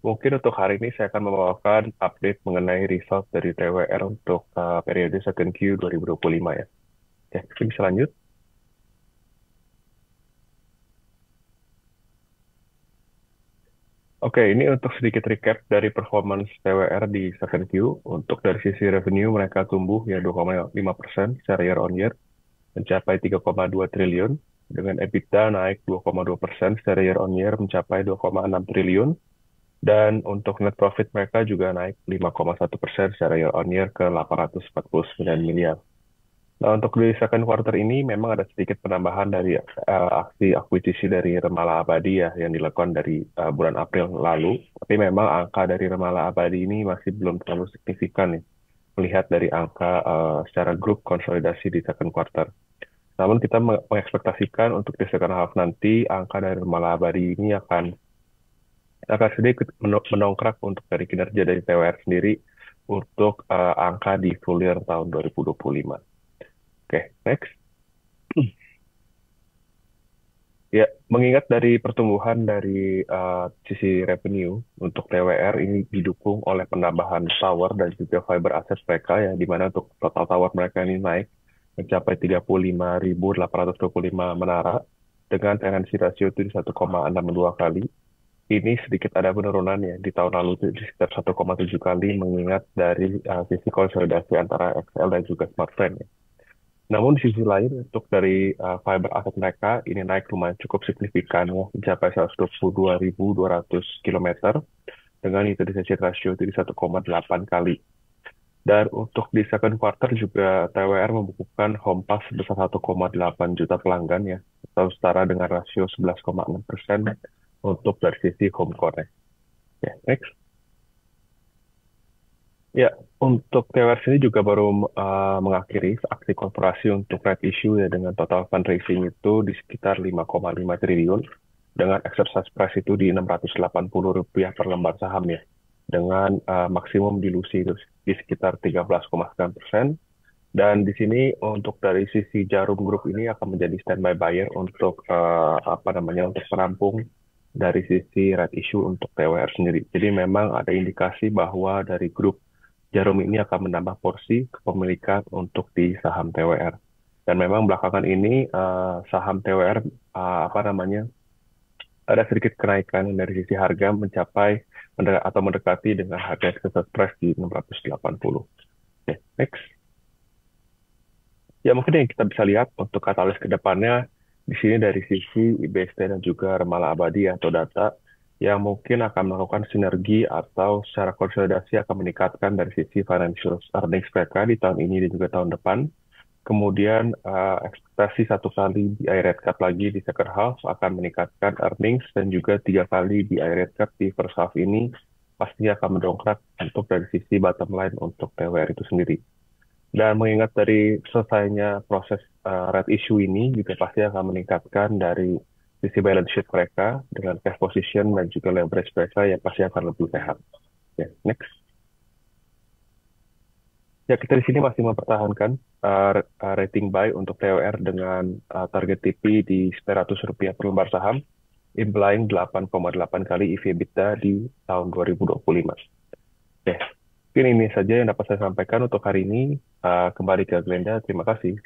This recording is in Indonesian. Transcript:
Mungkin untuk hari ini saya akan membawakan update mengenai result dari TWR untuk periode second Q 2025 ya. Oke, mungkin bisa lanjut. Oke, ini untuk sedikit recap dari performance TWR di second Q. Untuk dari sisi revenue mereka tumbuh ya 2,5% secara year on year, mencapai 3,2 triliun. Dengan EBITDA naik 2,2% secara year on year, mencapai 2,6 triliun. Dan untuk net profit mereka juga naik 5,1% secara year on year ke 849 miliar. Nah, untuk di second quarter ini memang ada sedikit penambahan dari aksi akuisisi dari Remala Abadi ya yang dilakukan dari bulan April lalu. Tapi memang angka dari Remala Abadi ini masih belum terlalu signifikan ya, melihat dari angka secara grup konsolidasi di second quarter. Namun kita mengekspektasikan untuk di second half nanti angka dari Remala Abadi ini akan sedikit menongkrak untuk dari kinerja dari TWR sendiri untuk angka di full year tahun 2025. Oke, next. Ya, mengingat dari pertumbuhan dari sisi revenue untuk TWR ini didukung oleh penambahan tower dan juga fiber access mereka ya, di mana untuk total tower mereka ini naik mencapai 35.825 menara dengan tenancy ratio itu di 1,62 kali. Ini sedikit ada penurunan ya di tahun lalu itu di sekitar 1,7 kali mengingat dari sisi konsolidasi antara XL dan juga Smartfren ya. Namun di sisi lain untuk dari fiber asset mereka ini naik lumayan cukup signifikan ya, mencapai 122.200 kilometer dengan utilization ratio itu di 1,8 kali. Dan untuk di second quarter juga TWR membukukan home pass sebesar 1,8 juta pelanggan ya, atau setara dengan rasio 11,6% untuk dari sisi home connect. Ya, next. Ya, untuk TWR sini juga baru mengakhiri aksi korporasi untuk right issue ya dengan total fundraising itu di sekitar 5,5 triliun dengan exercise price itu di Rp680 per lembar saham ya dengan maksimum dilusi itu di sekitar 13,9%. Dan di sini untuk dari sisi Jarum Group ini akan menjadi standby buyer untuk apa namanya untuk merampung dari sisi right issue untuk TWR sendiri. Jadi memang ada indikasi bahwa dari grup Jarum ini akan menambah porsi kepemilikan untuk di saham TWR. Dan memang belakangan ini saham TWR apa namanya ada sedikit kenaikan dari sisi harga mencapai atau mendekati dengan harga exercise price di 680. Oke, next. Ya mungkin yang kita bisa lihat untuk katalis ke depannya di sini dari sisi IBST dan juga Remala Abadi atau data yang mungkin akan melakukan sinergi atau secara konsolidasi akan meningkatkan dari sisi financial earnings mereka di tahun ini dan juga tahun depan. Kemudian ekspektasi satu kali BI rate cut lagi di second half akan meningkatkan earnings dan juga tiga kali BI rate cut di first half ini pasti akan mendongkrak untuk dari sisi bottom line untuk TWR itu sendiri. Dan mengingat dari selesainya proses red issue ini juga pasti akan meningkatkan dari sisi balance sheet mereka dengan cash position dan juga leverage mereka yang pasti akan lebih sehat. Ya, next. Ya, kita di sini masih mempertahankan rating buy untuk TOR dengan target TP di Rp900 per lembar saham, implying 8,8 kali EV/EBITDA di tahun 2025. Oke, mungkin ini saja yang dapat saya sampaikan untuk hari ini. Kembali ke Glenda, terima kasih.